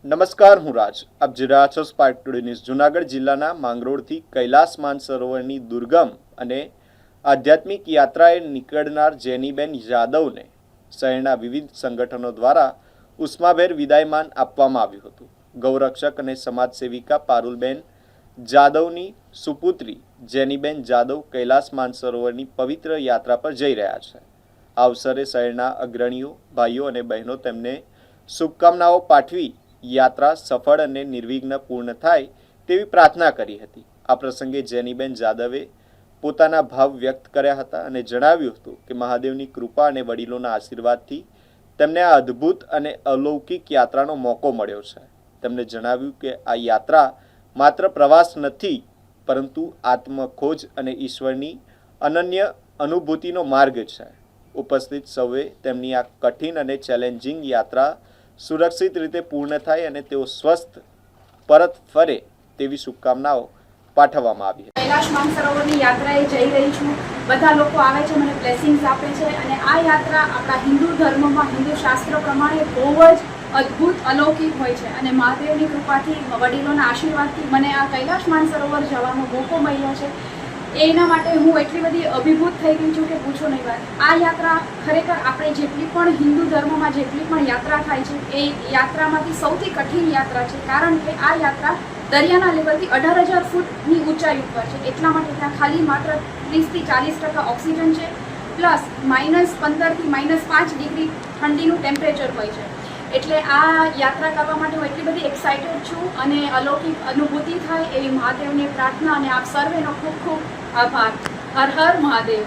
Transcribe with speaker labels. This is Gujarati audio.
Speaker 1: નમસ્કાર, હું રાજ. આપ જોઈ રહ્યા છો સ્પાર્ક ટુડે ન્યૂઝ. જૂનાગઢ જિલ્લાના માંગરોળથી કૈલાસ માનસરોવરની દુર્ગમ અને આધ્યાત્મિક યાત્રાએ નીકળનાર જેનીબેન જાદવને શહેરના વિવિધ સંગઠનો દ્વારા ઉષ્માભેર વિદાયમાન આપવામાં આવ્યું હતું. ગૌરક્ષક અને સમાજસેવિકા પારુલબેન જાદવની સુપુત્રી જેનીબેન જાદવ કૈલાસ માનસરોવરની પવિત્ર યાત્રા પર જઈ રહ્યા છે. આ અવસરે શહેરના અગ્રણીઓ, ભાઈઓ અને બહેનો તેમને શુભકામનાઓ પાઠવી યાત્રા સફળ અને નિર્વિઘ્ન પૂર્ણ થાય તેવી પ્રાર્થના કરી હતી. આ પ્રસંગે જેનીબેન જાદવે પોતાના ભાવ વ્યક્ત કર્યા હતા અને જણાવ્યું હતું કે મહાદેવની કૃપા અને વડીલોના આશીર્વાદથી તેમને આ અદ્ભુત અને અલૌકિક યાત્રાનો મોકો મળ્યો છે. તેમણે જણાવ્યું કે આ યાત્રા માત્ર પ્રવાસ નથી, પરંતુ આત્મખોજ અને ઈશ્વરની અનન્ય અનુભૂતિનો માર્ગ છે. ઉપસ્થિત સૌએ તેમની આ કઠિન અને ચેલેન્જિંગ યાત્રા સુરક્ષિત રીતે પૂર્ણ થાય અને તેઓ સ્વસ્થ પરત ફરે તેવી શુભકામનાઓ પાઠવવામાં આવી હતી.
Speaker 2: કૈલાસ માનસરોવરની યાત્રાએ જઈ રહી છું. બધા લોકો આવે છે, મને બ્લેસિંગ્સ આપે છે અને આ યાત્રા આપણા હિન્દુ ધર્મમાં, હિન્દુ શાસ્ત્ર પ્રમાણે બહુ જ અદ્ભુત અલૌકિક હોય છે અને મહાદેવની કૃપાથી, વડીલોના આશીર્વાદથી મને આ કૈલાસ માનસરોવર જવાનો મોકો મળ્યો છે. એના માટે હું એટલી બધી અભિભૂત થઈ ગઈ છું કે પૂછો નહીં વાત. આ યાત્રા ખરેખર આપણે જેટલી પણ હિન્દુ ધર્મમાં જેટલી પણ યાત્રા થાય છે એ યાત્રામાંથી સૌથી કઠિન યાત્રા છે, કારણ કે આ યાત્રા દરિયાના લેવલથી 18,000 ફૂટની ઊંચાઈ ઉપર છે. એટલા માટે ત્યાં ખાલી માત્ર 30 થી 40% ઓક્સિજન છે, પ્લસ -15 થી -5 ડિગ્રી ઠંડીનું ટેમ્પરેચર હોય છે. એટલે આ યાત્રા કરવા માટે હું એટલી બધી એક્સાઇટેડ છું અને અલૌકિક અનુભૂતિ થાય એવી મહાદેવને પ્રાર્થના અને આપ સર્વેનો ખૂબ ખૂબ આભાર. હર હર મહાદેવ.